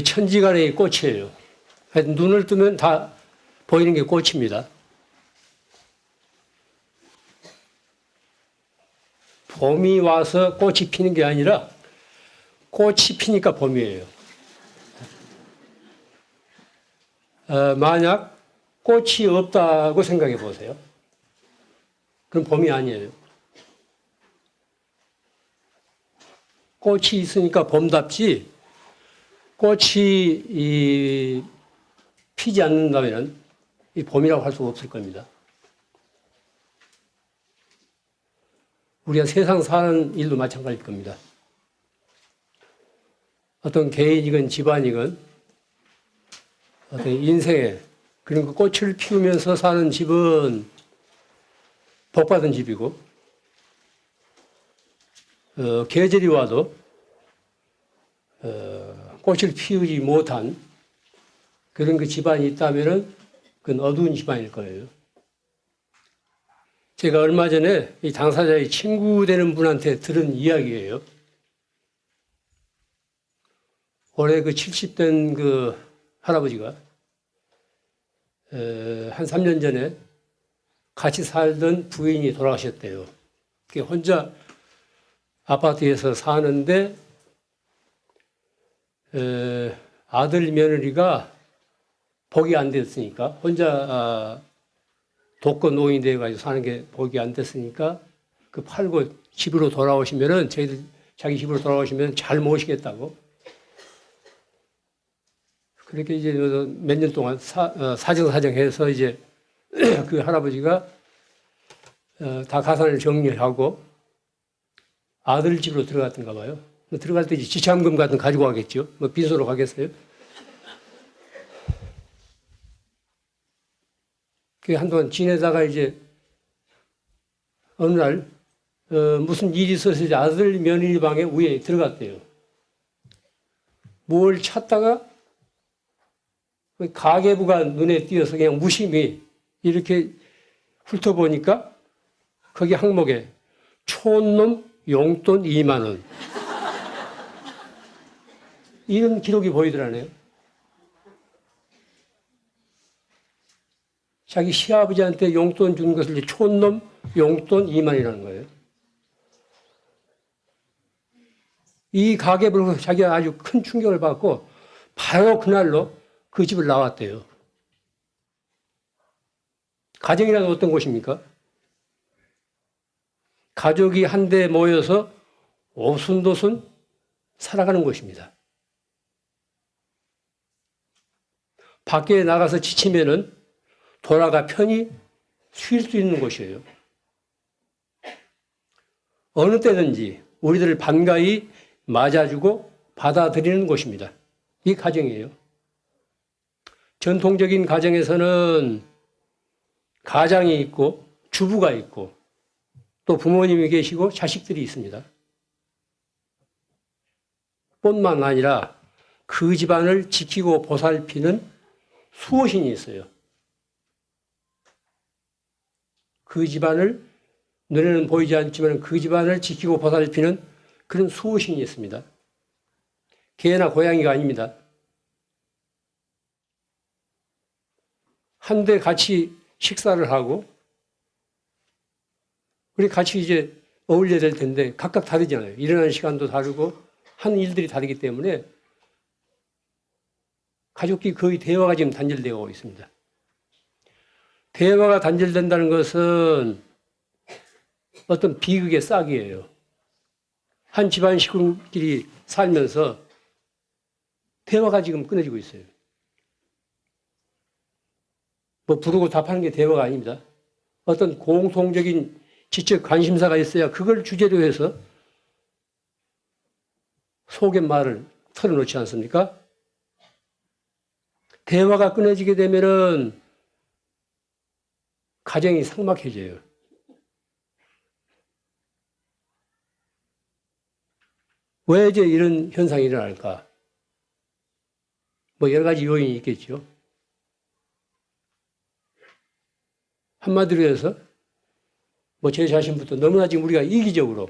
천지간의 꽃이에요. 눈을 뜨면 다 보이는 게 꽃입니다. 봄이 와서 꽃이 피는 게 아니라 꽃이 피니까 봄이에요. 만약 꽃이 없다고 생각해 보세요. 그럼 봄이 아니에요. 꽃이 있으니까 봄답지, 꽃이 피지 않는다면 이 봄이라고 할 수가 없을 겁니다. 우리가 세상 사는 일도 마찬가지일 겁니다. 어떤 개인이건 집안이건 어떤 인생에 그런 꽃을 피우면서 사는 집은 복받은 집이고, 계절이 와도 꽃을 피우지 못한 그런 그 집안이 있다면은 그건 어두운 집안일 거예요. 제가 얼마 전에 이 당사자의 친구 되는 분한테 들은 이야기예요. 올해 그 70된 그 할아버지가 한 3년 전에 같이 살던 부인이 돌아가셨대요. 혼자 아파트에서 사는데 아들 며느리가 복이 안 됐으니까 혼자 독거 노인이 돼가지고 사는 게 복이 안 됐으니까 그 팔고 집으로 돌아오시면은 저희들 자기 집으로 돌아오시면 잘 모시겠다고. 그렇게 이제 몇 년 동안 사정사정해서 이제 그 할아버지가 다 가산을 정리하고 아들 집으로 들어갔던가 봐요. 들어갈 때 이제 지참금 같은 거 가지고 가겠죠. 뭐 빈소로 가겠어요. 그 한동안 지내다가 이제 어느 날 무슨 일이 있어서 이제 아들 며느리 방에 우연히 들어갔대요. 뭘 찾다가 가계부가 눈에 띄어서 그냥 무심히 이렇게 훑어보니까 거기 항목에 촌놈 용돈 2만 원 이런 기록이 보이더라네요. 자기 시아버지한테 용돈 준 것을 이제 촌놈 용돈 2만이라는 거예요. 이 가계부로 자기가 아주 큰 충격을 받고 바로 그날로 그 집을 나왔대요. 가정이란 어떤 곳입니까? 가족이 한데 모여서 오순도순 살아가는 곳입니다. 밖에 나가서 지치면은 돌아가 편히 쉴 수 있는 곳이에요. 어느 때든지 우리들을 반가이 맞아주고 받아들이는 곳입니다. 이 가정이에요. 전통적인 가정에서는 가장이 있고 주부가 있고 또 부모님이 계시고 자식들이 있습니다. 뿐만 아니라 그 집안을 지키고 보살피는 수호신이 있어요. 그 집안을 눈에는 보이지 않지만 그 집안을 지키고 보살피는 그런 수호신이 있습니다. 개나 고양이가 아닙니다. 한데 같이 식사를 하고 우리 같이 이제 어울려야 될 텐데 각각 다르잖아요. 일어나는 시간도 다르고 하는 일들이 다르기 때문에 가족끼리 거의 대화가 지금 단절되어 있습니다. 대화가 단절된다는 것은 어떤 비극의 싹이에요. 한 집안 식구끼리 살면서 대화가 지금 끊어지고 있어요. 뭐 부르고 답하는 게 대화가 아닙니다. 어떤 공통적인 지적 관심사가 있어야 그걸 주제로 해서 속의 말을 털어놓지 않습니까? 대화가 끊어지게 되면은 가정이 삭막해져요. 왜 이제 이런 현상이 일어날까? 뭐 여러 가지 요인이 있겠죠. 한마디로 해서 뭐 제 자신부터 너무나 지금 우리가 이기적으로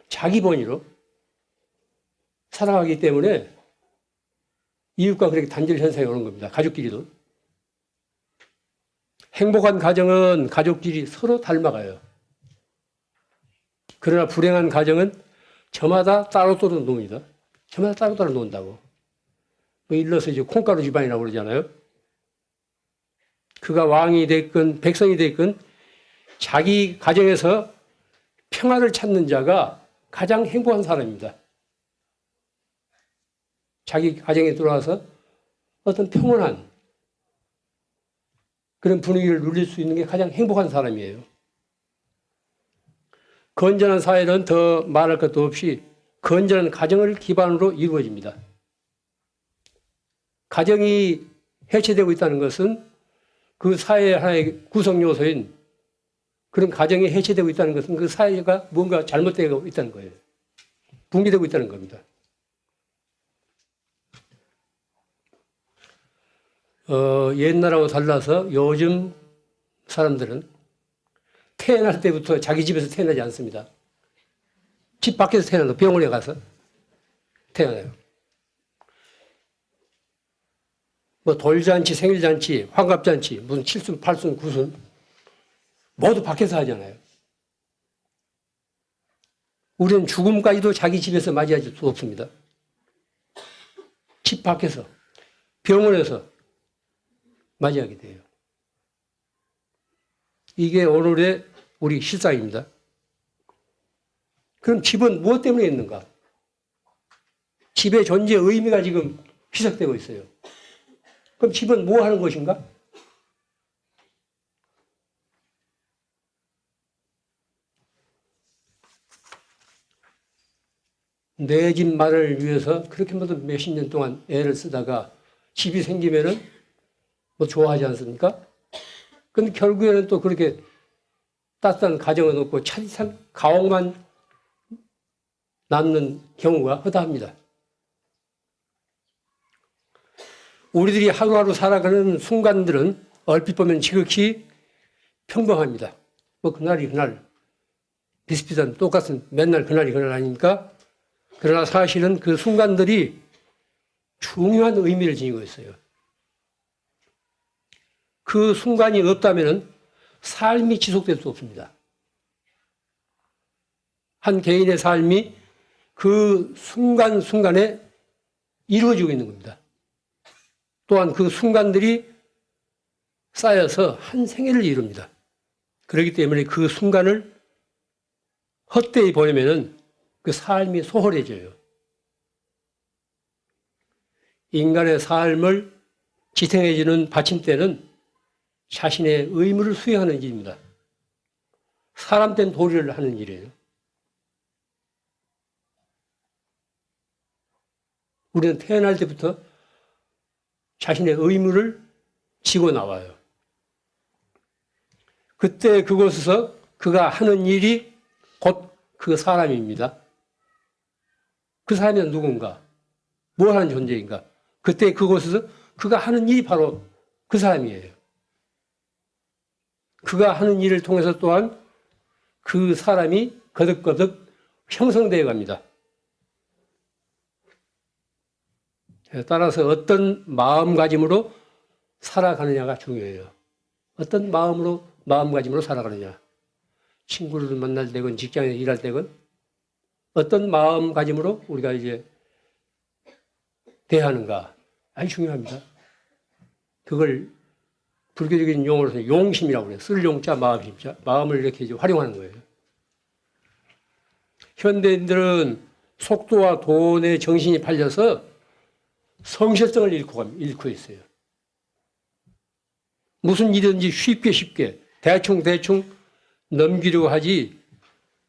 자기 본위로 살아가기 때문에 이웃과 그렇게 단절 현상이 오는 겁니다. 가족끼리도. 행복한 가정은 가족끼리 서로 닮아가요. 그러나 불행한 가정은 저마다 따로따로 놉니다. 저마다 따로따로 논다고. 뭐 일러서 이제 콩가루 집안이라고 그러잖아요. 그가 왕이 됐건 백성이 됐건 자기 가정에서 평화를 찾는 자가 가장 행복한 사람입니다. 자기 가정에 들어와서 어떤 평온한 그런 분위기를 누릴 수 있는 게 가장 행복한 사람이에요. 건전한 사회는 더 말할 것도 없이 건전한 가정을 기반으로 이루어집니다. 가정이 해체되고 있다는 것은 그 사회의 하나의 구성 요소인 그런 가정이 해체되고 있다는 것은 그 사회가 뭔가 잘못되고 있다는 거예요. 붕괴되고 있다는 겁니다. 옛날하고 달라서 요즘 사람들은 태어날 때부터 자기 집에서 태어나지 않습니다. 집 밖에서 태어나도 병원에 가서 태어나요. 뭐 돌잔치, 생일잔치, 환갑잔치, 무슨 칠순, 팔순, 구순 모두 밖에서 하잖아요. 우리는 죽음까지도 자기 집에서 맞이할 수 없습니다. 집 밖에서, 병원에서 맞이하게 돼요. 이게 오늘의 우리 실상입니다. 그럼 집은 무엇 때문에 있는가? 집의 존재 의미가 지금 희석되고 있어요. 그럼 집은 뭐 하는 것인가? 내 집 마련을 위해서 그렇게 모든 몇십 년 동안 애를 쓰다가 집이 생기면은 뭐 좋아하지 않습니까? 근데 결국에는 또 그렇게 따뜻한 가정은 없고 차디찬 가옥만 남는 경우가 허다합니다. 우리들이 하루하루 살아가는 순간들은 얼핏 보면 지극히 평범합니다. 뭐 그날이 그날 비슷비슷한 똑같은 맨날 그날이 그날 아닙니까? 그러나 사실은 그 순간들이 중요한 의미를 지니고 있어요. 그 순간이 없다면 삶이 지속될 수 없습니다. 한 개인의 삶이 그 순간순간에 이루어지고 있는 겁니다. 또한 그 순간들이 쌓여서 한 생애를 이룹니다. 그렇기 때문에 그 순간을 헛되이 보내면은 그 삶이 소홀해져요. 인간의 삶을 지탱해주는 받침대는 자신의 의무를 수행하는 일입니다. 사람된 도리를 하는 일이에요. 우리는 태어날 때부터 자신의 의무를 지고 나와요. 그때 그곳에서 그가 하는 일이 곧 그 사람입니다. 그 사람이 누군가? 뭘 하는 존재인가? 그때 그곳에서 그가 하는 일이 바로 그 사람이에요. 그가 하는 일을 통해서 또한 그 사람이 거듭거듭 형성되어 갑니다. 따라서 어떤 마음가짐으로 살아가느냐가 중요해요. 어떤 마음가짐으로 살아가느냐. 친구를 만날 때건 직장에서 일할 때건 어떤 마음가짐으로 우리가 이제 대하는가 아주 중요합니다. 그걸 불교적인 용어로서 용심이라고 그래요. 쓸 용자 마음심자. 마음을 이렇게 이제 활용하는 거예요. 현대인들은 속도와 돈에 정신이 팔려서 성실성을 잃고 있어요. 무슨 일이든지 쉽게 대충 넘기려고 하지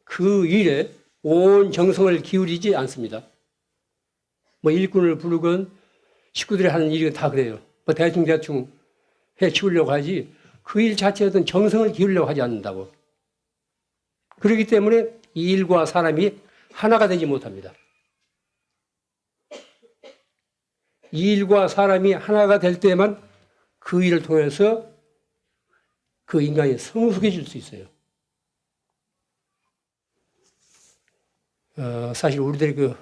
그 일에 온 정성을 기울이지 않습니다. 뭐 일꾼을 부르건 식구들이 하는 일이 다 그래요. 뭐 대충 해치우려고 하지 그 일 자체에 어떤 정성을 기울이려고 하지 않는다고. 그렇기 때문에 이 일과 사람이 하나가 되지 못합니다. 이 일과 사람이 하나가 될 때만 그 일을 통해서 그 인간이 성숙해질 수 있어요. 사실 우리들의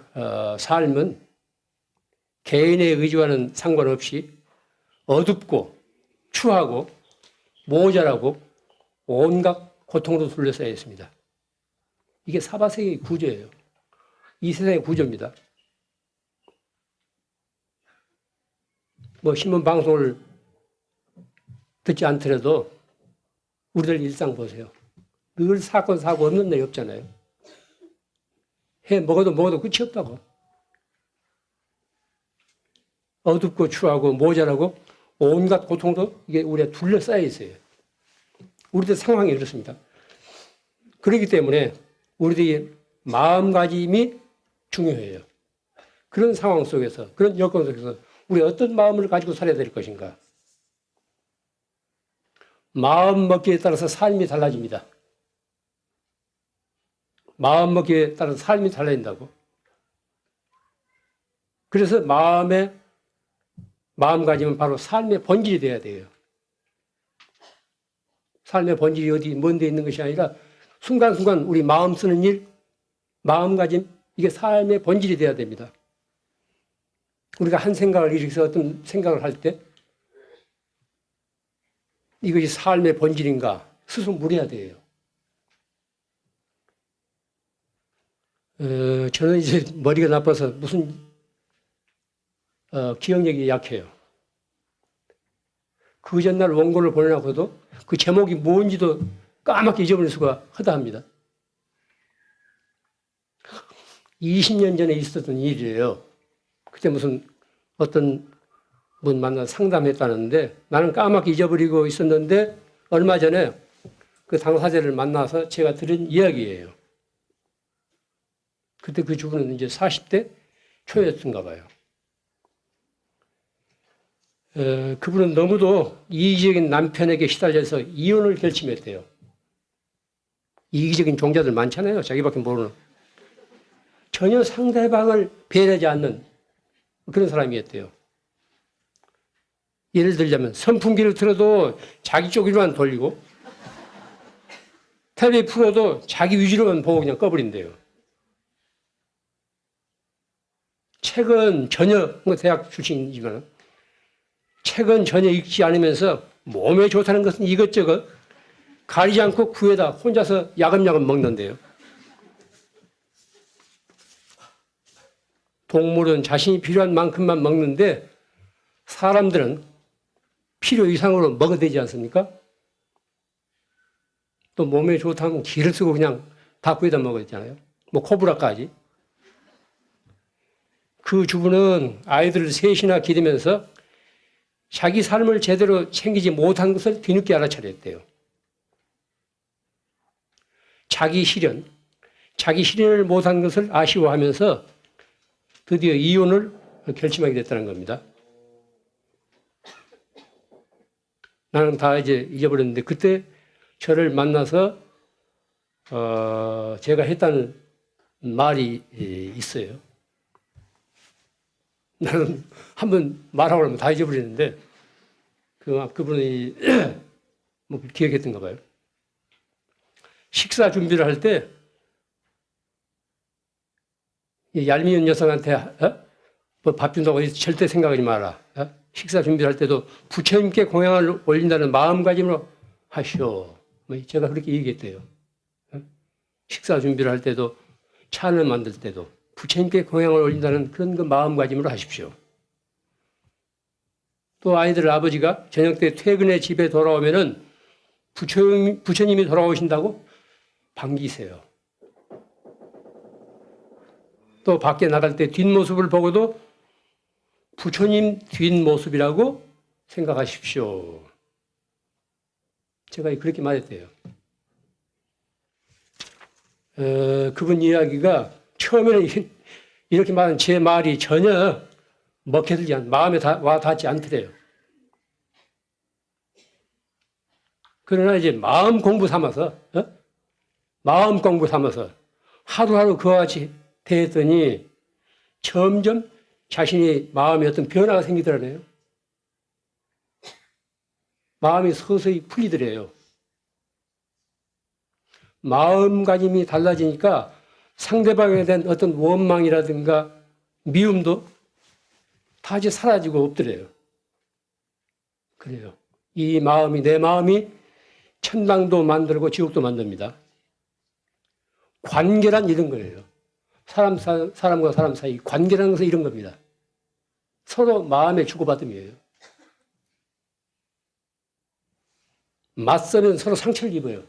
삶은 개인의 의지와는 상관없이 어둡고 추하고 모자라고 온갖 고통으로 둘러싸여 있습니다. 이게 사바세계의 구조예요. 이 세상의 구조입니다. 뭐 신문 방송을 듣지 않더라도 우리들 일상 보세요. 늘 사건 사고 없는 날이 없잖아요. 해 먹어도 끝이 없다고. 어둡고 추하고 모자라고 온갖 고통도 이게 우리가 둘러싸여 있어요. 우리들 상황이 그렇습니다. 그렇기 때문에 우리들의 마음가짐이 중요해요. 그런 상황 속에서, 그런 여건 속에서 우리 어떤 마음을 가지고 살아야 될 것인가. 마음 먹기에 따라서 삶이 달라집니다. 마음 먹기에 따라서 삶이 달라진다고. 그래서 마음가짐은 바로 삶의 본질이 되어야 돼요. 삶의 본질이 어디 먼데 있는 것이 아니라 순간순간 우리 마음 쓰는 일, 마음가짐, 이게 삶의 본질이 되어야 됩니다. 우리가 한 생각을 일으켜서 어떤 생각을 할 때 이것이 삶의 본질인가 스스로 물어야 돼요. 저는 이제 머리가 나빠서 무슨 기억력이 약해요. 그 전날 원고를 보내놓고도 그 제목이 뭔지도 까맣게 잊어버릴 수가 허다합니다. 20년 전에 있었던 일이에요. 그때 무슨 어떤 분 만나 상담했다는데 나는 까맣게 잊어버리고 있었는데 얼마 전에 그 당사자를 만나서 제가 들은 이야기예요. 그때 그 주부는 이제 40대 초였던가 봐요. 그분은 너무도 이기적인 남편에게 시달려서 이혼을 결심했대요. 이기적인 종자들 많잖아요. 자기밖에 모르는. 전혀 상대방을 배려하지 않는 그런 사람이었대요. 예를 들자면 선풍기를 틀어도 자기 쪽으로만 돌리고 텔레비 풀어도 자기 위주로만 보고 그냥 꺼버린대요. 책은 전혀, 대학 출신이지만 책은 전혀 읽지 않으면서 몸에 좋다는 것은 이것저것 가리지 않고 구해다 혼자서 야금야금 먹는데요. 동물은 자신이 필요한 만큼만 먹는데 사람들은 필요 이상으로 먹어야 되지 않습니까? 또 몸에 좋다면 기를 쓰고 그냥 다 구해다 먹어야 되잖아요. 뭐 코브라까지. 그 주부는 아이들을 셋이나 기르면서 자기 삶을 제대로 챙기지 못한 것을 뒤늦게 알아차렸대요. 자기 실현을 못한 것을 아쉬워하면서 드디어 이혼을 결심하게 됐다는 겁니다. 나는 다 이제 잊어버렸는데 그때 저를 만나서 제가 했다는 말이 있어요. 나는 한번 말하고 나면 다 잊어버리는데 그분이 뭐 기억했던가 봐요. 식사 준비를 할 때 얄미운 여성한테 뭐 밥 준다고 절대 생각하지 마라. 식사 준비를 할 때도 부처님께 공양을 올린다는 마음가짐으로 하시오. 뭐 제가 그렇게 얘기했대요. 식사 준비를 할 때도 차를 만들 때도 부처님께 공양을 올린다는 그런 그 마음가짐으로 하십시오. 또 아이들 아버지가 저녁 때 퇴근해 집에 돌아오면은 부처님이 돌아오신다고 반기세요. 또 밖에 나갈 때 뒷모습을 보고도 부처님 뒷모습이라고 생각하십시오. 제가 그렇게 말했대요. 그분 이야기가 처음에는 이렇게 말한 제 말이 전혀 먹혀들지 마음에 와 닿지 않더래요. 그러나 이제 마음 공부 삼아서 하루하루 그와 같이 대했더니 점점 자신이 마음에 어떤 변화가 생기더라네요. 마음이 서서히 풀리더래요. 마음가짐이 달라지니까 상대방에 대한 어떤 원망이라든가 미움도 다 이제 사라지고 없더래요. 그래요. 이 마음이, 내 마음이 천당도 만들고 지옥도 만듭니다. 관계란 이런 거예요. 사람과 사람 사이 관계라는 것은 이런 겁니다. 서로 마음의 주고받음이에요. 맞서면 서로 상처를 입어요.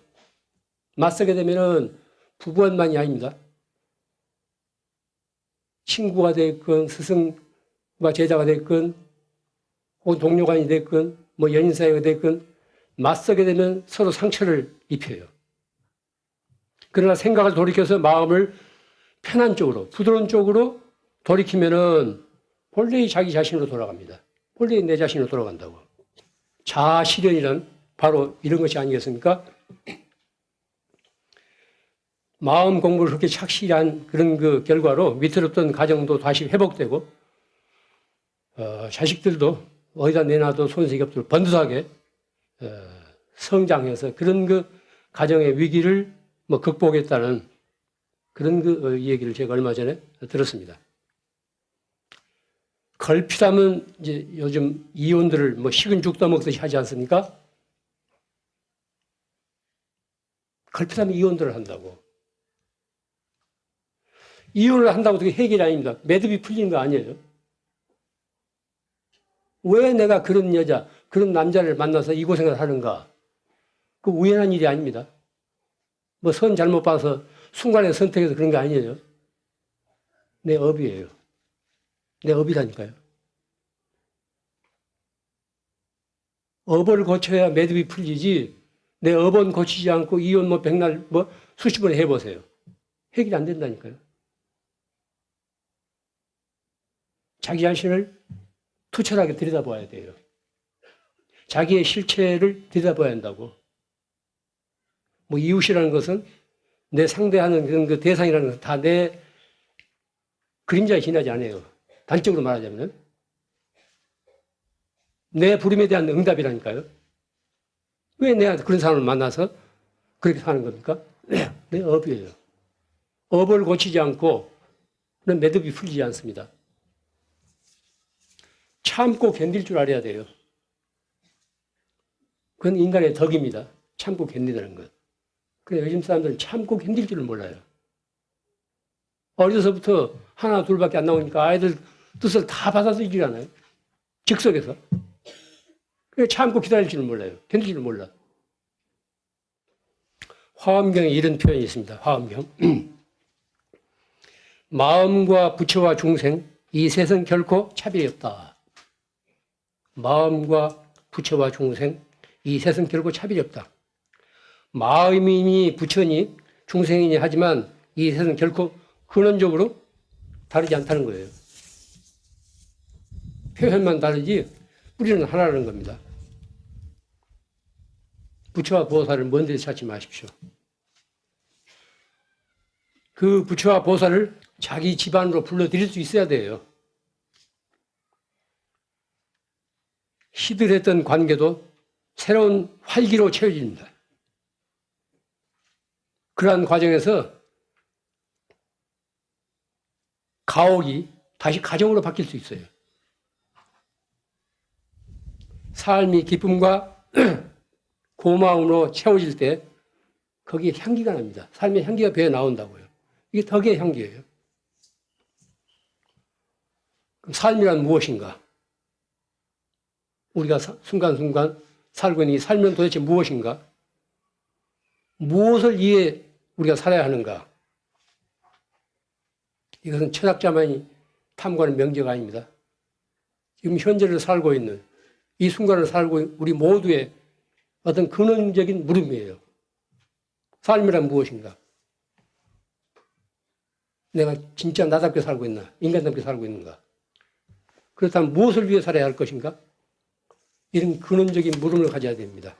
맞서게 되면은 부부간만이 아닙니다. 친구가 됐건, 스승과 제자가 됐건, 혹은 동료간이 됐건, 뭐 연인 사이가 됐건, 맞서게 되면 서로 상처를 입혀요. 그러나 생각을 돌이켜서 마음을 편한 쪽으로, 부드러운 쪽으로 돌이키면은 본래의 자기 자신으로 돌아갑니다. 본래의 내 자신으로 돌아간다고. 자아실현이란 바로 이런 것이 아니겠습니까? 마음 공부를 그렇게 착실히 한 그런 그 결과로 위태롭던 가정도 다시 회복되고, 자식들도 어디다 내놔도 손색이 없도록 번듯하게 성장해서 그런 그 가정의 위기를 뭐 극복했다는 그런 그 얘기를 제가 얼마 전에 들었습니다. 걸핏하면 이제 요즘 이혼들을 뭐 식은 죽 떠먹듯이 하지 않습니까? 걸핏하면 이혼들을 한다고. 이혼을 한다고 그게 해결이 아닙니다. 매듭이 풀리는 거 아니에요. 왜 내가 그런 여자, 그런 남자를 만나서 이 고생을 하는가? 그 우연한 일이 아닙니다. 뭐 선 잘못 봐서 순간에 선택해서 그런 게 아니에요. 내 업이에요. 내 업이라니까요. 업을 고쳐야 매듭이 풀리지, 내 업은 고치지 않고 이혼 뭐 백날 뭐 수십 번 해보세요. 해결이 안 된다니까요. 자기 자신을 투철하게 들여다봐야 돼요. 자기의 실체를 들여다봐야 한다고. 뭐 이웃이라는 것은 내 상대하는 그런 그 대상이라는 것은 다 내 그림자에 지나지 않아요. 단적으로 말하자면 내 부름에 대한 응답이라니까요. 왜 내가 그런 사람을 만나서 그렇게 사는 겁니까? 내 업이에요. 업을 고치지 않고 그런 매듭이 풀리지 않습니다. 참고 견딜 줄 알아야 돼요. 그건 인간의 덕입니다. 참고 견디는 것. 그런데 요즘 사람들은 참고 견딜 줄을 몰라요. 어려서부터 하나 둘밖에 안 나오니까 아이들 뜻을 다 받아들이잖아요. 즉석에서. 그래 참고 기다릴 줄을 몰라요. 견딜 줄을 몰라. 화엄경에 이런 표현이 있습니다. 화엄경. 마음과 부처와 중생 이 셋은 결코 차별이 없다. 마음과 부처와 중생 이 셋은 결코 차별이 없다. 마음이니 부처니 중생이니 하지만 이 셋은 결코 근원적으로 다르지 않다는 거예요. 표현만 다르지 뿌리는 하나라는 겁니다. 부처와 보살을 먼 데서 찾지 마십시오. 그 부처와 보살을 자기 집안으로 불러들일 수 있어야 돼요. 시들했던 관계도 새로운 활기로 채워집니다. 그러한 과정에서 가옥이 다시 가정으로 바뀔 수 있어요. 삶이 기쁨과 고마움으로 채워질 때 거기에 향기가 납니다. 삶의 향기가 배어 나온다고요. 이게 덕의 향기예요. 그럼 삶이란 무엇인가? 우리가 순간순간 살고 있는 이 삶은 도대체 무엇인가? 무엇을 위해 우리가 살아야 하는가? 이것은 철학자만이 탐구하는 명제가 아닙니다. 지금 현재를 살고 있는 이 순간을 살고 있는 우리 모두의 어떤 근원적인 물음이에요. 삶이란 무엇인가? 내가 진짜 나답게 살고 있나? 인간답게 살고 있는가? 그렇다면 무엇을 위해 살아야 할 것인가? 이런 근원적인 물음을 가져야 됩니다.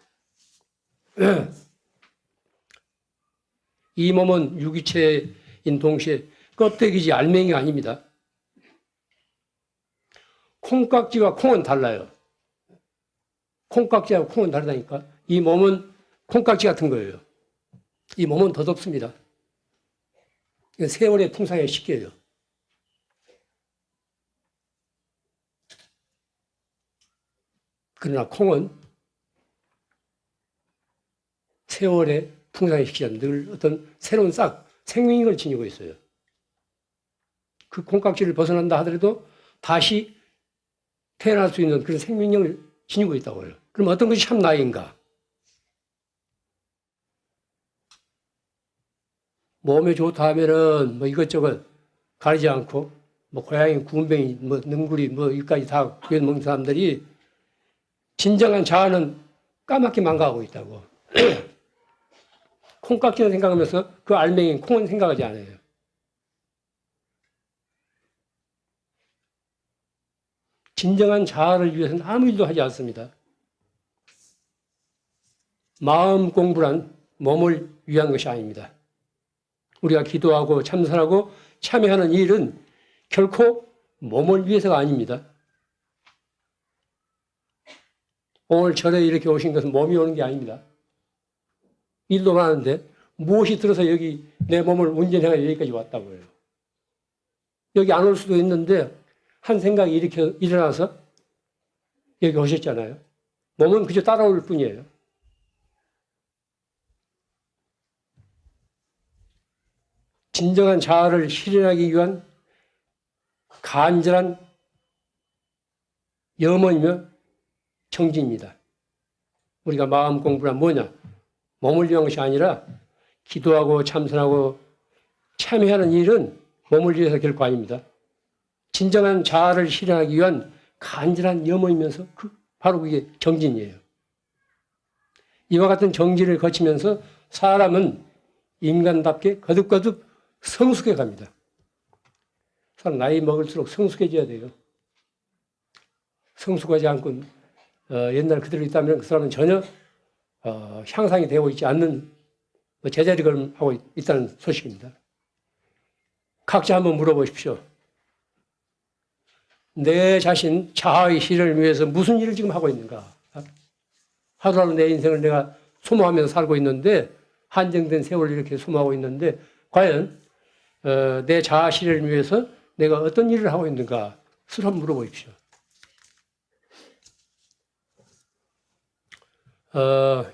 이 몸은 유기체인 동시에 껍데기지 알맹이가 아닙니다. 콩깍지와 콩은 달라요. 콩깍지하고 콩은 다르다니까. 이 몸은 콩깍지 같은 거예요. 이 몸은 덧없습니다. 세월의 풍상의 식기예요. 그러나 콩은 세월의 풍상에 시키자 늘 어떤 새로운 싹, 생명력을 지니고 있어요. 그 콩깍지를 벗어난다 하더라도 다시 태어날 수 있는 그런 생명력을 지니고 있다고요. 그럼 어떤 것이 참 나인가? 몸에 좋다 하면은 뭐 이것저것 가리지 않고 뭐 고양이, 구운뱅이, 뭐 능구리, 뭐 이까지 다 먹는 사람들이 진정한 자아는 까맣게 망가하고 있다고. 콩깍지는 생각하면서 그 알맹이인 콩은 생각하지 않아요. 진정한 자아를 위해서는 아무 일도 하지 않습니다. 마음 공부란 몸을 위한 것이 아닙니다. 우리가 기도하고 참선하고 참여하는 일은 결코 몸을 위해서가 아닙니다. 오늘 절에 이렇게 오신 것은 몸이 오는 게 아닙니다. 일도 많은데 무엇이 들어서 여기 내 몸을 운전해서 여기까지 왔다고요. 여기 안 올 수도 있는데 한 생각이 이렇게 일어나서 여기 오셨잖아요. 몸은 그저 따라올 뿐이에요. 진정한 자아를 실현하기 위한 간절한 염원이며 정진입니다. 우리가 마음 공부란 뭐냐? 몸을 위한 것이 아니라 기도하고 참선하고 참여하는 일은 몸을 위해서 결코 아닙니다. 진정한 자아를 실현하기 위한 간절한 염원이면서 바로 그게 정진이에요. 이와 같은 정진을 거치면서 사람은 인간답게 거듭거듭 성숙해 갑니다. 사람 나이 먹을수록 성숙해져야 돼요. 성숙하지 않고 옛날 그대로 있다면 그 사람은 전혀 향상이 되고 있지 않는 제자리 걸음하고 있다는 소식입니다. 각자 한번 물어보십시오. 내 자신 자아의 실현을 위해서 무슨 일을 지금 하고 있는가? 하루하루 내 인생을 내가 소모하면서 살고 있는데 한정된 세월을 이렇게 소모하고 있는데 과연 내 자아 실현을 위해서 내가 어떤 일을 하고 있는가? 스스로 한번 물어보십시오.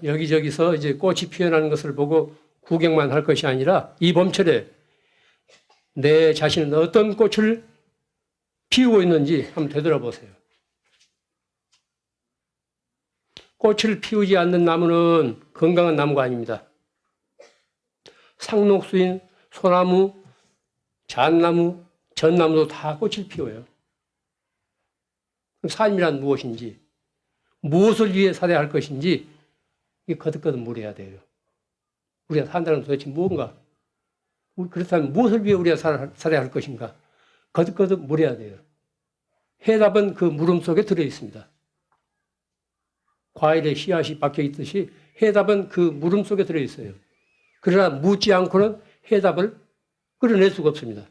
여기저기서 이제 꽃이 피어나는 것을 보고 구경만 할 것이 아니라 이 봄철에 내 자신은 어떤 꽃을 피우고 있는지 한번 되돌아보세요. 꽃을 피우지 않는 나무는 건강한 나무가 아닙니다. 상록수인 소나무, 잣나무, 전나무도 다 꽃을 피워요. 삶이란 무엇인지, 무엇을 위해 살아야 할 것인지 거듭거듭 물어야 돼요. 우리가 산다는 도대체 무엇인가? 그렇다면 무엇을 위해 우리가 살아야 할 것인가? 거듭거듭 물어야 돼요. 해답은 그 물음 속에 들어있습니다. 과일에 씨앗이 박혀 있듯이 해답은 그 물음 속에 들어있어요. 그러나 묻지 않고는 해답을 끌어낼 수가 없습니다.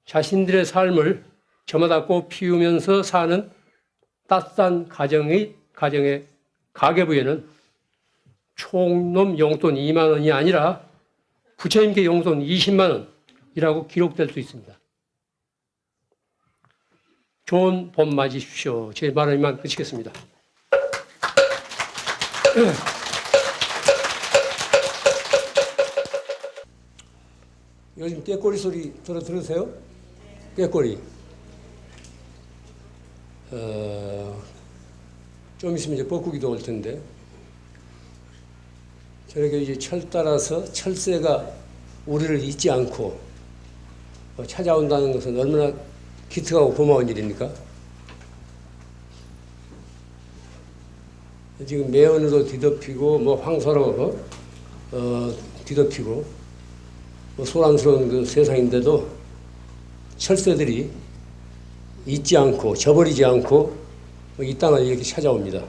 자신들의 삶을 저마다 꽃 피우면서 사는 따뜻한 가정의 가계부에는 총놈 용돈 2만 원이 아니라 부처님께 용돈 20만 원이라고 기록될 수 있습니다. 좋은 봄 맞으십시오. 제 말은 이만 끝이겠습니다. 요즘 꾀꼬리 소리 들으세요? 꾀꼬리. 좀 있으면 이제 뻐꾸기도 올 텐데, 저렇게 이제 철 따라서 철새가 우리를 잊지 않고 찾아온다는 것은 얼마나 기특하고 고마운 일입니까? 지금 매연으로 뒤덮이고, 뭐 황소로 뒤덮이고, 뭐 소란스러운 그 세상인데도 철새들이 잊지 않고, 저버리지 않고, 이 땅을 이렇게 찾아옵니다.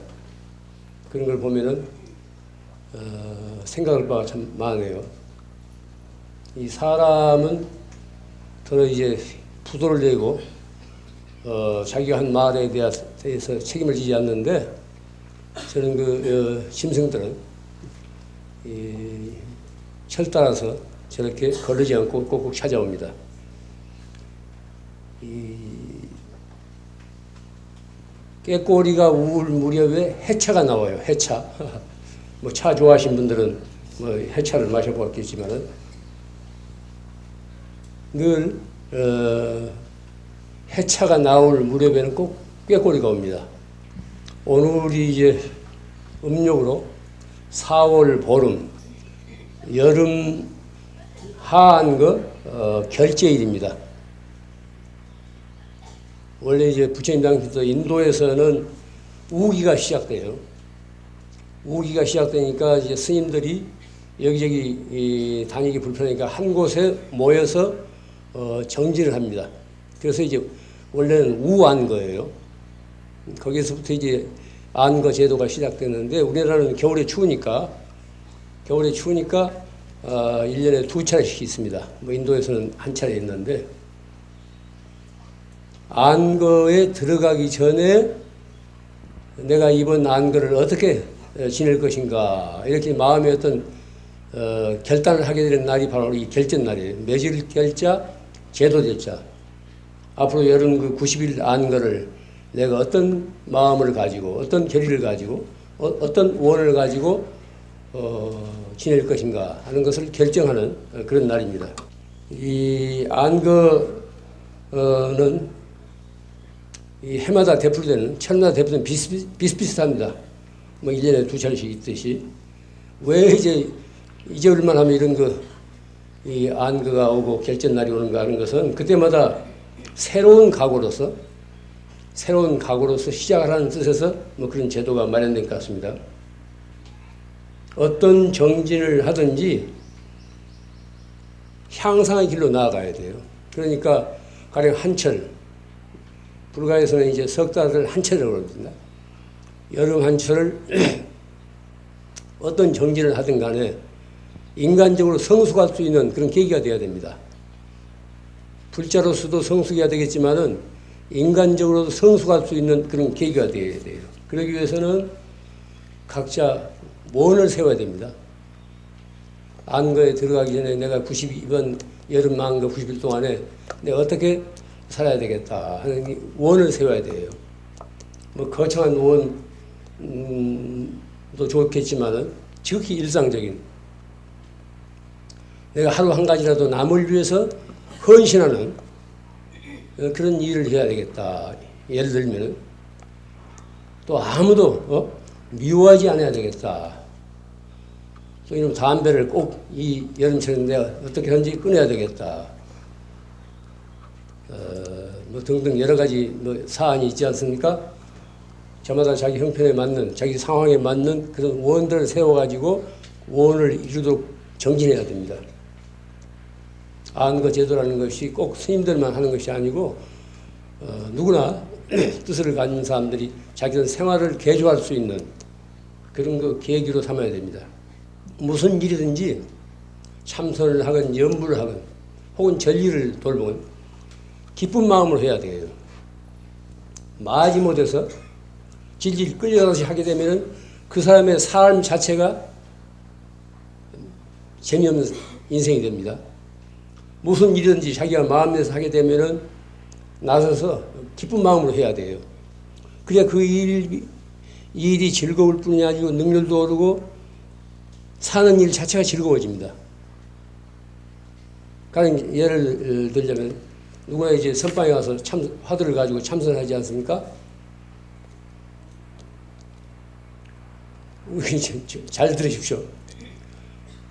그런 걸 보면은, 생각할 바가 참 많아요. 이 사람은 더러 이제 부도를 내고, 자기가 한 말에 대해서 책임을 지지 않는데, 저는 짐승들은 철 따라서 저렇게 거르지 않고 꼭꼭 찾아옵니다. 꾀꼬리가 우울 무렵에 해차가 나와요. 해차. 뭐 차 좋아하시는 분들은 뭐 해차를 마셔봤겠지만은 늘 해차가 나올 무렵에는 꼭 꾀꼬리가 옵니다. 오늘이 이제 음력으로 4월 보름, 여름 하한거 결제일입니다. 원래 이제 부처님 당시부터 인도에서는 우기가 시작돼요. 우기가 시작되니까 이제 스님들이 여기저기 다니기 불편하니까 한 곳에 모여서 정진을 합니다. 그래서 이제 원래는 우안거예요. 거기서부터 이제 안거 제도가 시작됐는데 우리나라는 겨울에 추우니까 1년에 2차례씩 있습니다. 뭐 인도에서는 한 차례 있는데 안거에 들어가기 전에 내가 이번 안거를 어떻게 지낼 것인가 이렇게 마음의 어떤 결단을 하게 되는 날이 바로 이 결전날이에요. 매질 결자, 제도 결자. 앞으로 여름 그 90일 안거를 내가 어떤 마음을 가지고 어떤 결의를 가지고 어떤 원을 가지고 지낼 것인가 하는 것을 결정하는 그런 날입니다. 이 안거는 이 해마다 되풀이되는 철마다 되풀이되는 비슷비슷합니다. 뭐 1년에 2차례씩 있듯이 왜 이제 잊어버릴만 하면 이런 이 안거가 오고 결전날이 오는가 하는 것은 그때마다 새로운 각오로서 시작하라는 뜻에서 뭐 그런 제도가 마련된 것 같습니다. 어떤 정진을 하든지 향상의 길로 나아가야 돼요. 그러니까 가령 한철, 불가에서는 이제 석 달을 한철이라고 그럽니다. 여름 한철을 어떤 정진을 하든 간에 인간적으로 성숙할 수 있는 그런 계기가 되어야 됩니다. 불자로서도 성숙해야 되겠지만은 인간적으로도 성숙할 수 있는 그런 계기가 되어야 돼요. 그러기 위해서는 각자 원을 세워야 됩니다. 안거에 들어가기 전에 내가 이번 여름 안거 90일 동안에 내가 어떻게 살아야 되겠다 하는 원을 세워야 돼요. 뭐 거창한 원도 좋겠지만은 지극히 일상적인 내가 하루 한 가지라도 남을 위해서 헌신하는 그런 일을 해야 되겠다. 예를 들면은 또 아무도 미워하지 않아야 되겠다. 또 이런 담배를 꼭 이 여름철에 내가 어떻게 하는지 끊어야 되겠다. 뭐 등등 여러 가지 뭐 사안이 있지 않습니까? 저마다 자기 형편에 맞는 자기 상황에 맞는 그런 원들을 세워가지고 원을 이루도록 정진해야 됩니다. 안거 제도라는 것이 꼭 스님들만 하는 것이 아니고 누구나 뜻을 가진 사람들이 자기 생활을 개조할 수 있는 그런 거 계기로 삼아야 됩니다. 무슨 일이든지 참선을 하건 염불을 하건 혹은 전리를 돌보건 기쁜 마음으로 해야 돼요. 마지못해서 질질 끌려가서 하게 되면은 그 사람의 삶 자체가 재미없는 인생이 됩니다. 무슨 일이든지 자기가 마음 내서 하게 되면은 나서서 기쁜 마음으로 해야 돼요. 그래야 그 일이 즐거울 뿐이 아니고 능률도 오르고 사는 일 자체가 즐거워집니다. 가령 예를 들자면 누구나 이제 선방에 가서 화두를 가지고 참선하지 않습니까? 잘 들으십시오.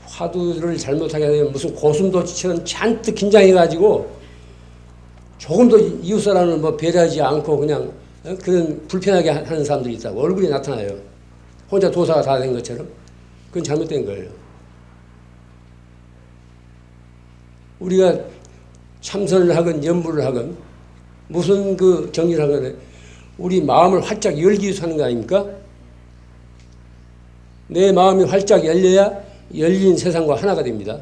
화두를 잘못하게 되면 무슨 고슴도치처럼 잔뜩 긴장해가지고 조금도 이웃 사람을 뭐 배려하지 않고 그냥 그런 불편하게 하는 사람들이 있다고 얼굴이 나타나요. 혼자 도사가 다 된 것처럼. 그건 잘못된 거예요. 우리가 참선을 하건 염불을 하건 무슨 그 정리를 하건 우리 마음을 활짝 열기 위해서 하는 거 아닙니까? 내 마음이 활짝 열려야 열린 세상과 하나가 됩니다.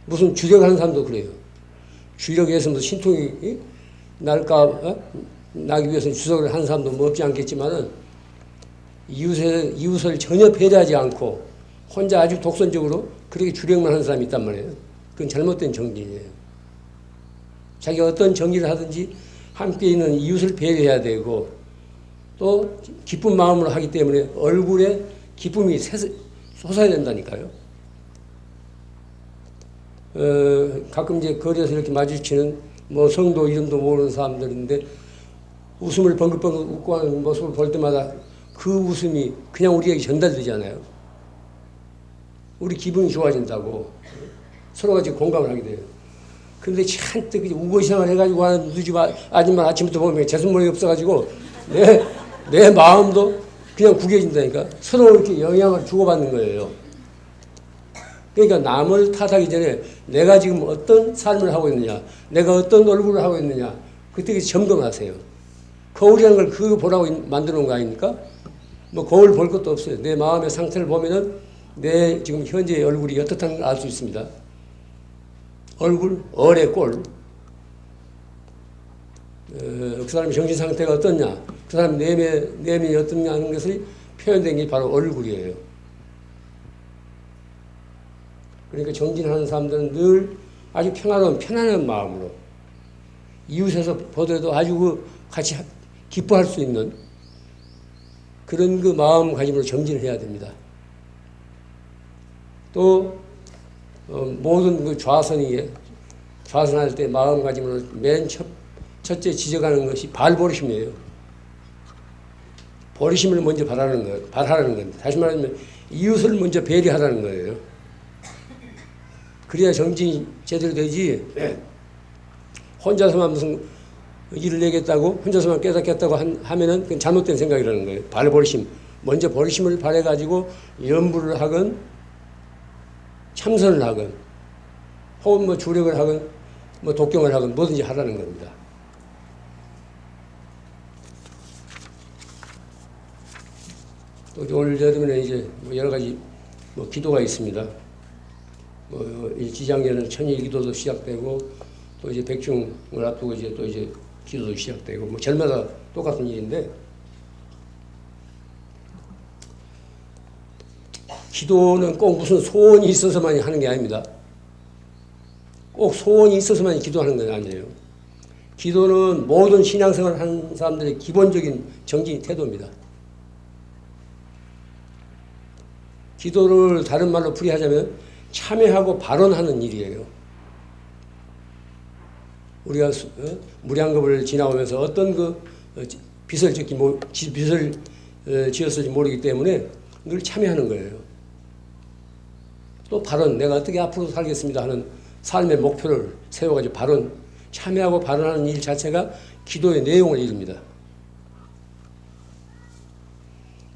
무슨 주력하는 사람도 그래요. 주력에서 무슨 신통이 나기 위해서 주석을 하는 사람도 뭐 없지 않겠지만은 이웃을 전혀 배려하지 않고 혼자 아주 독선적으로 그렇게 주력만 하는 사람이 있단 말이에요. 그건 잘못된 정진이에요. 자기가 어떤 정진을 하든지 함께 있는 이웃을 배려해야 되고 또 기쁜 마음으로 하기 때문에 얼굴에 기쁨이 솟아야 된다니까요. 가끔 이제 거리에서 이렇게 마주치는 뭐 성도 이름도 모르는 사람들인데 웃음을 벙긋벙긋 웃고 하는 모습을 볼 때마다 그 웃음이 그냥 우리에게 전달되잖아요. 우리 기분이 좋아진다고 서로가 지금 공감을 하게 돼요. 근데 잔뜩 우거시장을 해가지고 하는 누집 아줌마 아침부터 보면 제순머리 없어가지고 내 마음도 그냥 구겨진다니까. 서로 이렇게 영향을 주고받는 거예요. 그러니까 남을 탓하기 전에 내가 지금 어떤 삶을 하고 있느냐, 내가 어떤 얼굴을 하고 있느냐, 그때 점검하세요. 거울이라는 걸 그거 보라고 만들어 놓은 거 아닙니까? 뭐 거울 볼 것도 없어요. 내 마음의 상태를 보면은 내 지금 현재의 얼굴이 어떻다는 걸 알 수 있습니다. 얼굴, 얼의 꼴. 그 사람의 정신 상태가 어떻냐, 그 사람 내면이 어떻냐 하는 것이 표현된 게 바로 얼굴이에요. 그러니까 정진하는 사람들은 늘 아주 평화로운 편안한 마음으로 이웃에서 보더라도 아주 같이 기뻐할 수 있는 그런 그 마음가짐으로 정진을 해야 됩니다. 또 모든 그 좌선할 때 마음가짐으로 맨 첫째 지적하는 것이 발버리심이에요. 버리심을 먼저 바라는 겁니다. 다시 말하면 이웃을 먼저 배려하라는 거예요. 그래야 정진이 제대로 되지. 혼자서만 무슨 일을 내겠다고, 혼자서만 깨닫겠다고 하면은 그건 잘못된 생각이라는 거예요. 발버리심. 먼저 버리심을 바래가지고 연부를 하건, 참선을 하건, 혹은 뭐 주력을 하건, 뭐 독경을 하건, 뭐든지 하라는 겁니다. 또 올 여름에는 이제 여러 가지 뭐 기도가 있습니다. 지장에는 천일 기도도 시작되고, 또 이제 백중을 앞두고 또 이제 기도도 시작되고, 뭐 절마다 똑같은 일인데, 기도는 꼭 무슨 소원이 있어서만 하는 게 아닙니다. 꼭 소원이 있어서만 기도하는 건 아니에요. 기도는 모든 신앙생활을 하는 사람들의 기본적인 정진 태도입니다. 기도를 다른 말로 풀이하자면 참여하고 발언하는 일이에요. 우리가 무량겁을 지나오면서 어떤 빚을 지었을지 모르기 때문에 그걸 참여하는 거예요. 또 발언, 내가 어떻게 앞으로 살겠습니다 하는 삶의 목표를 세워가지고 참여하고 발언하는 일 자체가 기도의 내용을 이룹니다.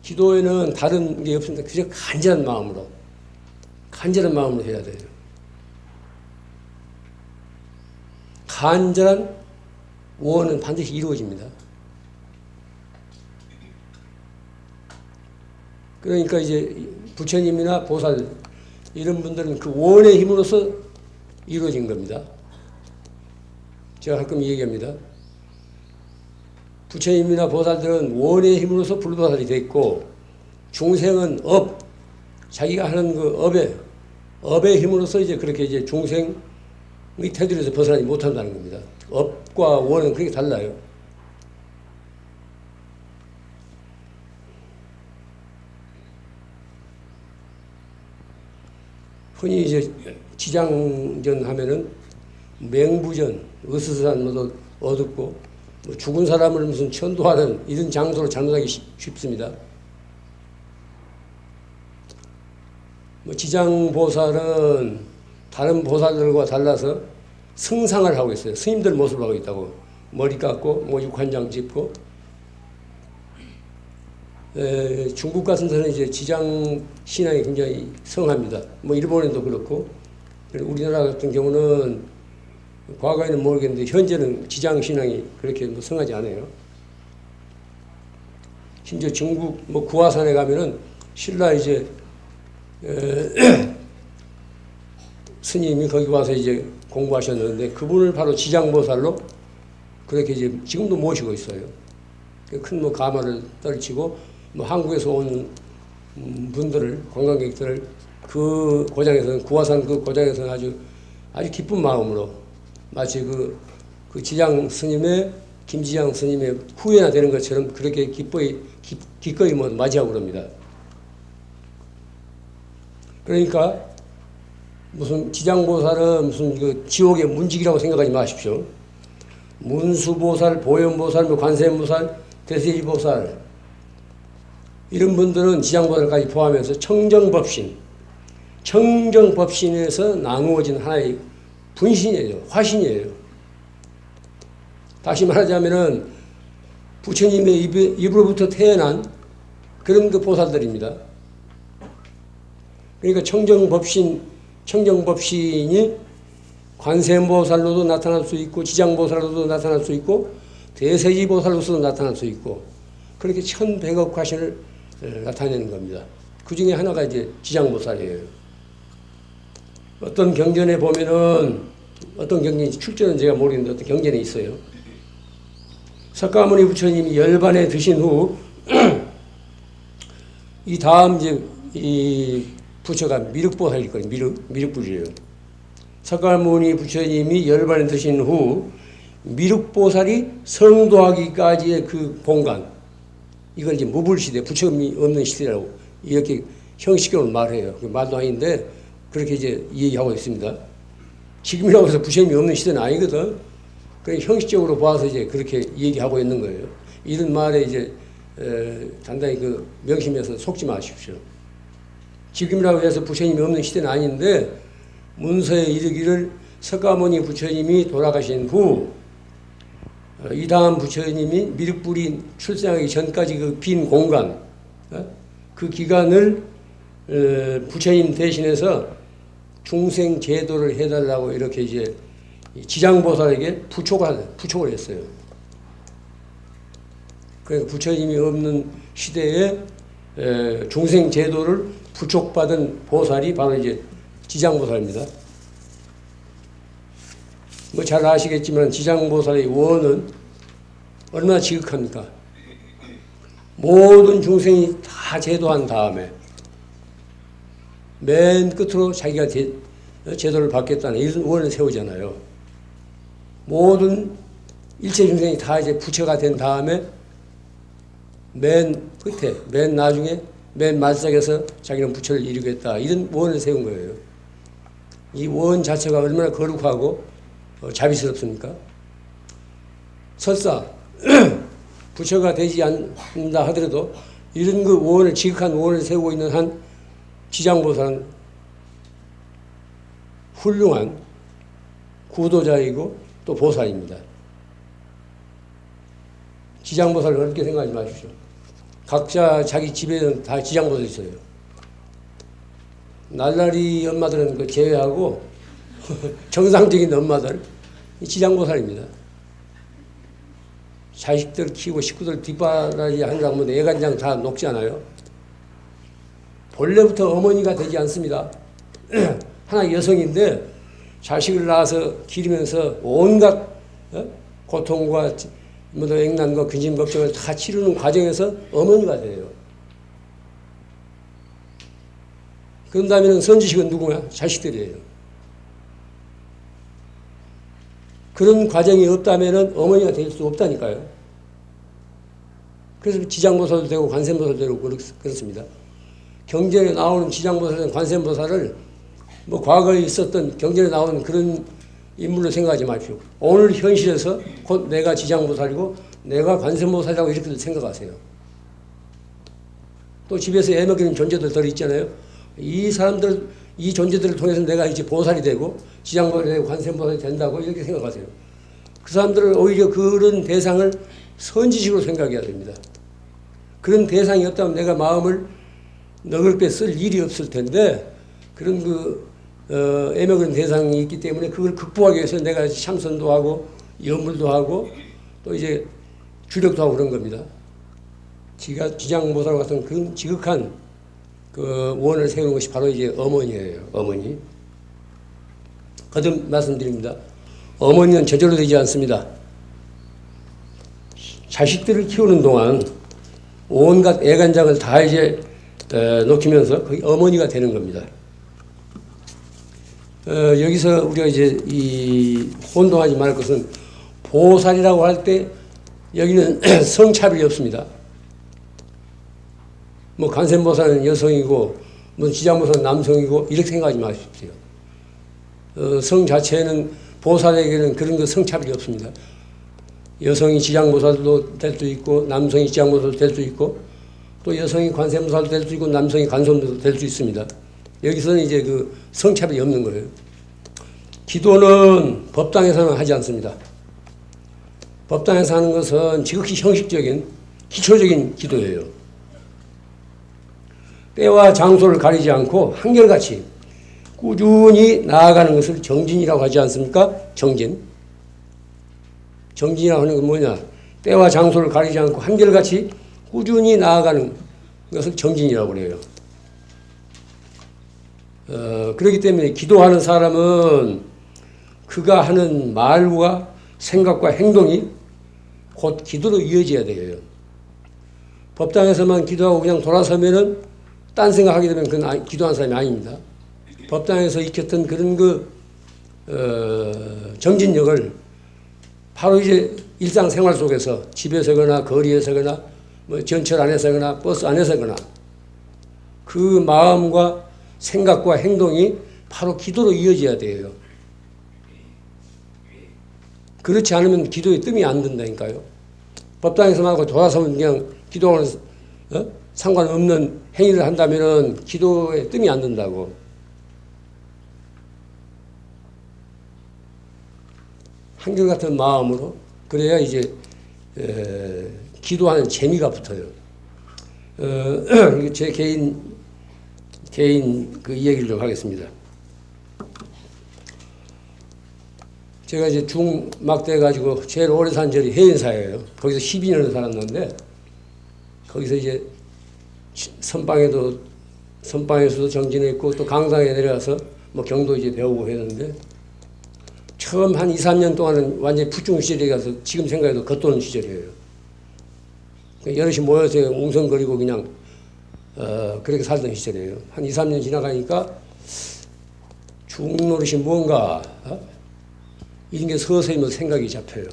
기도에는 다른 게 없습니다. 그저 간절한 마음으로 해야 돼요. 간절한 원은 반드시 이루어집니다. 그러니까 이제 부처님이나 보살 이런 분들은 그 원의 힘으로서 이루어진 겁니다. 제가 가끔 얘기합니다. 부처님이나 보살들은 원의 힘으로서 불보살이 됐고, 중생은 자기가 하는 그 업의 힘으로서 이제 그렇게 이제 중생의 테두리에서 벗어나지 못한다는 겁니다. 업과 원은 그렇게 달라요. 흔히 이제 지장전 하면은 맹부전, 어스스한 것도 어둡고, 뭐 죽은 사람을 무슨 천도하는 이런 장소로 잘못하기 쉽습니다. 뭐 지장보살은 다른 보살들과 달라서 승상을 하고 있어요. 스님들 모습을 하고 있다고. 머리 깎고, 뭐 육한장 짚고. 중국 같은 데는 이제 지장 신앙이 굉장히 성합니다. 뭐 일본에도 그렇고. 우리나라 같은 경우는 과거에는 모르겠는데 현재는 지장 신앙이 그렇게 뭐 성하지 않아요. 심지어 중국 뭐 구화산에 가면은 신라 이제 스님이 거기 와서 이제 공부하셨는데 그분을 바로 지장보살로 그렇게 이제 지금도 모시고 있어요. 큰 뭐 가마를 떨치고 뭐 한국에서 온 분들을 관광객들을 그 고장에서는 구화산 그 고장에서는 아주 기쁜 마음으로 마치 그 지장 스님의 김지장 스님의 후예나 되는 것처럼 그렇게 기꺼이 맞이하고 그럽니다. 그러니까 무슨 지장보살은 무슨 그 지옥의 문직이라고 생각하지 마십시오. 문수보살, 보현보살, 관세음보살, 대세지보살 이런 분들은 지장보살까지 포함해서 청정법신에서 나누어진 하나의 분신이에요. 화신이에요. 다시 말하자면은 부처님의 입으로부터 태어난 그런 그 보살들입니다. 그러니까 청정법신이 관세음보살로도 나타날 수 있고 지장보살로도 나타날 수 있고 대세지보살로서도 나타날 수 있고 그렇게 1100억 화신을 나타내는 겁니다. 그 중에 하나가 이제 지장보살이에요. 어떤 경전에 보면은 어떤 경전이 출전은 제가 모르겠는데 어떤 경전에 있어요. 석가모니 부처님이 열반에 드신 후 이 다음 이제 이 부처가 미륵보살일 거예요. 미륵불이에요. 석가모니 부처님이 열반에 드신 후 미륵보살이 성도하기까지의 그 본관 이걸 이제 무불시대 부처님이 없는 시대라고 이렇게 형식적으로 말해요. 그 말도 아닌데 그렇게 이제 이해하고 있습니다. 지금이라고 해서 부처님이 없는 시대는 아니거든. 그냥 형식적으로 봐서 이제 그렇게 얘기하고 있는 거예요. 이런 말에 이제 단단히 그 명심해서 속지 마십시오. 지금이라고 해서 부처님이 없는 시대는 아닌데 문서에 이르기를 석가모니 부처님이 돌아가신 후 이 다음 부처님이 미륵불이 출생하기 전까지 그 빈 공간 그 기간을 부처님 대신해서 중생 제도를 해달라고 이렇게 이제 지장보살에게 부촉을 했어요. 그러니까 부처님이 없는 시대에 중생 제도를 부촉받은 보살이 바로 이제 지장보살입니다. 뭐 잘 아시겠지만 지장보살의 원은 얼마나 지극합니까? 모든 중생이 다 제도한 다음에 맨 끝으로 자기가 제도를 받겠다는 이런 원을 세우잖아요. 모든 일체 중생이 다 이제 부처가 된 다음에 맨 끝에, 맨 나중에, 맨 마지막에서 자기는 부처를 이루겠다. 이런 원을 세운 거예요. 이 원 자체가 얼마나 거룩하고 자비스럽습니까? 설사 부처가 되지 않는다 하더라도 이런 그 원을 지극한 원을 세우고 있는 한 지장보살은 훌륭한 구도자이고 또 보살입니다. 지장보살을 어렵게 생각하지 마십시오. 각자 자기 집에는 다 지장보살이 있어요. 날라리 엄마들은 그 제외하고 정상적인 엄마들 지장보살입니다. 자식들 키우고 식구들 뒷바라지 하느라고 하면 애간장 다 녹잖아요. 본래부터 어머니가 되지 않습니다. 하나 여성인데 자식을 낳아서 기르면서 온갖 고통과 액난과 근심 걱정을 다 치르는 과정에서 어머니가 돼요. 그런 다음에는 선지식은 누구야? 자식들이에요. 그런 과정이 없다면 어머니가 될 수 없다니까요. 그래서 지장보살도 되고 관세음보살도 되고 그렇습니다. 경전에 나오는 지장보살, 관세음보살을 뭐 과거에 있었던 경전에 나오는 그런 인물로 생각하지 마십시오. 오늘 현실에서 곧 내가 지장보살이고 내가 관세음보살이라고 이렇게 생각하세요. 또 집에서 애 먹이는 존재들 있잖아요. 이 사람들, 이 존재들을 통해서 내가 이제 보살이 되고 지장보살이 되고 관세음보살이 된다고 이렇게 생각하세요. 그 사람들은 오히려 그런 대상을 선지식으로 생각해야 됩니다. 그런 대상이 없다면 내가 마음을 너글게 쓸 일이 없을 텐데 그런 애먹은 대상이 있기 때문에 그걸 극복하기 위해서 내가 참선도 하고 염불도 하고 또 이제 주력도 하고 그런 겁니다. 지장보살 같은 그 지극한 그 원을 세우는 것이 바로 이제 어머니예요. 어머니. 거듭 말씀드립니다. 어머니는 저절로 되지 않습니다. 자식들을 키우는 동안 온갖 애간장을 다 이제 놓치면서 거기 어머니가 되는 겁니다. 여기서 우리가 이제 이 혼동하지 말 것은 보살이라고 할 때 여기는 성차별이 없습니다. 뭐 관세음보살은 여성이고 뭐 지장보살은 남성이고 이렇게 생각하지 마십시오. 성 자체는 보살에게는 그런 거 성차별이 없습니다. 여성이 지장보살도 될 수 있고 남성이 지장보살도 될 수 있고 또 여성이 관세음보살도 될 수 있고 남성이 관세음보살도 될 수 있습니다. 여기서는 이제 그 성차별이 없는 거예요. 기도는 법당에서는 하지 않습니다. 법당에서 하는 것은 지극히 형식적인 기초적인 기도예요. 때와 장소를 가리지 않고 한결같이 꾸준히 나아가는 것을 정진이라고 하지 않습니까? 정진. 정진이라고 하는 건 뭐냐? 때와 장소를 가리지 않고 한결같이 꾸준히 나아가는 것을 정진이라고 그래요. 그렇기 때문에 기도하는 사람은 그가 하는 말과 생각과 행동이 곧 기도로 이어져야 돼요. 법당에서만 기도하고 그냥 돌아서면은 딴 생각하게 되면 그건 기도하는 사람이 아닙니다. 법당에서 익혔던 그런 정진력을 바로 이제 일상생활 속에서 집에서거나 거리에서거나 뭐 전철 안에서거나 버스 안에서거나 그 마음과 생각과 행동이 바로 기도로 이어져야 돼요. 그렇지 않으면 기도에 뜸이 안 든다니까요. 법당에서만 하고 돌아서면 그냥 기도하는 상관없는 행위를 한다면은 기도에 뜸이 안 든다고. 한결같은 마음으로 그래야 이제 기도하는 재미가 붙어요. 제 개인 그 이야기를 좀 하겠습니다. 제가 이제 중막 돼가지고 제일 오래 산 절이 해인사예요. 거기서 12년을 살았는데 거기서 이제 선방에서도 정진했고 또 강당에 내려가서 뭐 경도 이제 배우고 했는데 처음 한 2, 3년 동안은 완전히 부중 시절에 가서 지금 생각해도 겉도는 시절이에요. 여럿이 모여서 웅성거리고 그냥 그렇게 살던 시절이에요. 한 2, 3년 지나가니까 중노릇이 뭔가 이런 게 서서히 생각이 잡혀요.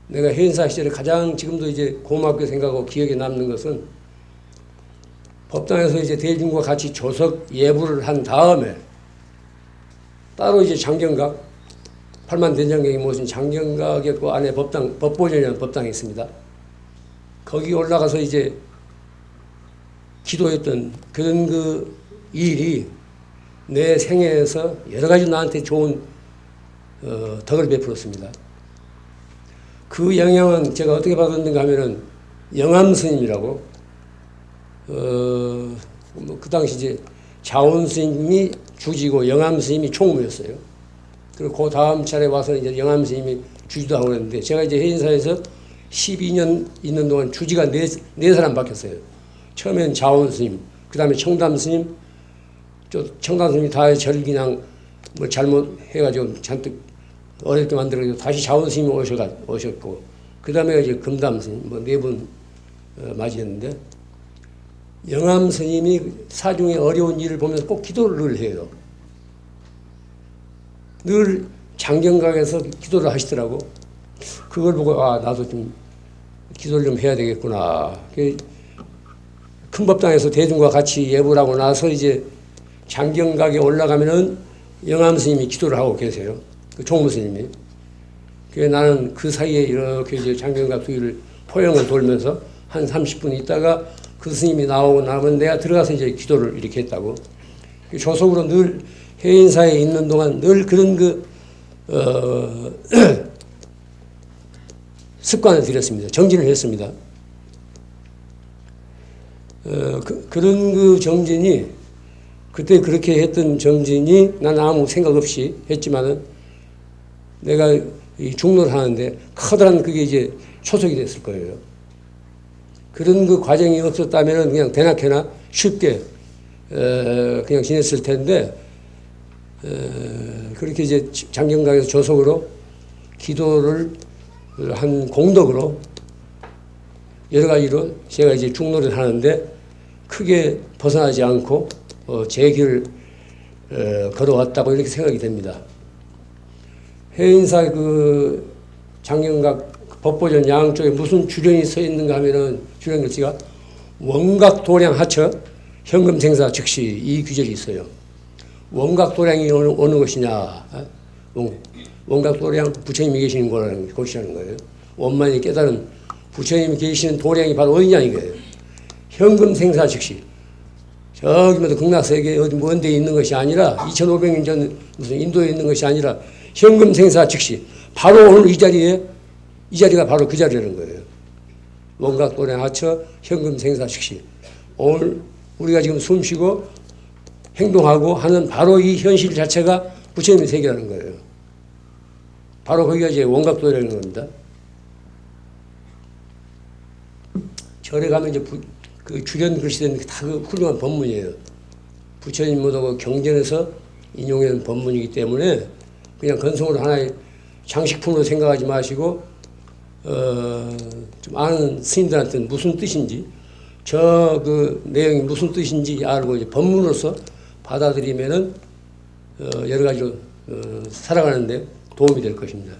내가 해인사 시절에 가장 지금도 이제 고맙게 생각하고 기억에 남는 것은 법당에서 이제 대중과 같이 조석 예불을 한 다음에 따로 이제 장경각, 팔만대장경이 모신 장경각의 그 안에 법보전이라는 법당이 있습니다. 거기 올라가서 이제 기도했던 그런 그 일이 내 생애에서 여러 가지 나한테 좋은 덕을 베풀었습니다. 그 영향은 제가 어떻게 받았는가 하면은 영암 스님이라고 그 당시 이제 자원 스님이 주지고 영암 스님이 총무였어요. 그리고 그 다음 차례 와서 이제 영암 스님이 주지도 하고 그랬는데 제가 이제 해인사에서 12년 있는 동안 주지가 네 사람 바뀌었어요. 처음엔 자원 스님, 그 다음에 청담 스님, 청담 스님이 다 저를 그냥 뭐 잘못해가지고 잔뜩 어릴 때 만들어가지고 다시 자원 스님이 오셨고, 그 다음에 이제 금담 스님, 뭐 네 분 맞이했는데, 영암 스님이 사중의 어려운 일을 보면서 꼭 기도를 늘 해요. 늘 장경각에서 기도를 하시더라고. 그걸 보고 나도 좀 기도를 좀 해야 되겠구나. 큰 법당에서 대중과 같이 예불을 하고 나서 이제 장경각에 올라가면은 영암 스님이 기도를 하고 계세요. 그 총무 스님이. 그래서 나는 그 사이에 이렇게 이제 장경각 주위를 포영을 돌면서 한 30분 있다가 그 스님이 나오고 나면 내가 들어가서 이제 기도를 이렇게 했다고. 조속으로 늘 해인사에 있는 동안 늘 그런 습관을 들였습니다. 정진을 했습니다. 그런 그 정진이, 그때 그렇게 했던 정진이 난 아무 생각 없이 했지만은 내가 이 중로를 하는데 커다란 그게 이제 초석이 됐을 거예요. 그런 그 과정이 없었다면은 그냥 대낮에나 쉽게 그냥 지냈을 텐데, 그렇게 이제 장경각에서 조속으로 기도를 한 공덕으로 여러 가지로 제가 이제 중노를 하는데 크게 벗어나지 않고 제 길을 걸어왔다고 이렇게 생각이 됩니다. 해인사 그 장경각 법보전 양쪽에 무슨 주령이 서 있는가 하면은 주령 글씨가 원각 도량 하처 현금 생사 즉시 이 규절이 있어요. 원각 도량이 어느 것이냐? 원각 도량 부처님이 계시는 거라는 것이라는 거예요. 원만히 깨달은 부처님이 계시는 도량이 바로 어디냐 이거예요. 현금 생사 즉시. 저기 뭐 극락세계 어디 먼 데 있는 것이 아니라 2500년 전 무슨 인도에 있는 것이 아니라 현금 생사 즉시 바로 오늘 이 자리가 바로 그 자리라는 거예요. 원각 도량 하처 현금 생사 즉시. 오늘 우리가 지금 숨쉬고 행동하고 하는 바로 이 현실 자체가 부처님의 세계라는 거예요. 바로 거기가 이제 원각 도량인 겁니다. 절에 가면 이제 그 주련 글씨된 다 그 훌륭한 법문이에요. 부처님 모두 경전에서 인용한 법문이기 때문에 그냥 건성으로 하나의 장식품으로 생각하지 마시고 좀 아는 스님들한테는 무슨 뜻인지 저 그 내용이 무슨 뜻인지 알고 이제 법문으로서 받아들이면은 여러 가지로 살아가는데 도움이 될 것입니다.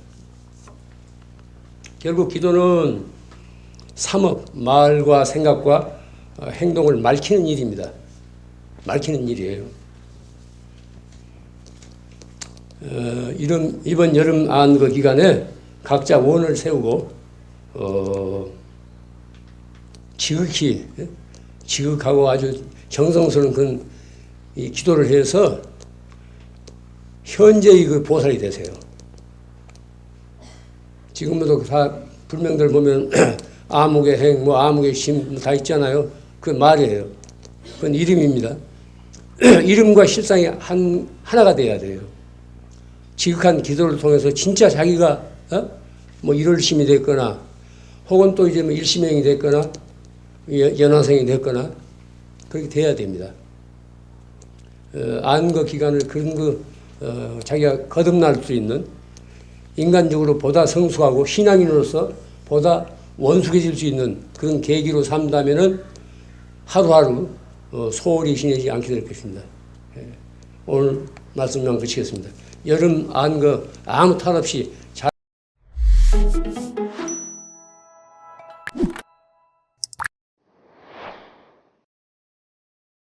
결국 기도는 삼업, 말과 생각과 행동을 말키는 일입니다. 말키는 일이에요. 이번 여름 안거 기간에 각자 원을 세우고 지극하고 아주 정성스러운 그런 이 기도를 해서 현재의 그 보살이 되세요. 지금도 다 불명들 보면 아무개 행, 뭐 아무개 심 다 있잖아요. 그 말이에요. 그건 이름입니다. 이름과 실상이 하나가 돼야 돼요. 지극한 기도를 통해서 진짜 자기가 뭐 일월심이 됐거나 혹은 또 이제 뭐 일심행이 됐거나 연화생이 됐거나 그렇게 돼야 됩니다. 안거 기간을 그런 자기가 거듭날 수 있는 인간적으로 보다 성숙하고 신앙인으로서 보다 원숙해질 수 있는 그런 계기로 삼다면은 하루하루 소홀히 지내지 않게 될 것입니다. 오늘 말씀만 그치겠습니다. 여름 안거 아무 탈 없이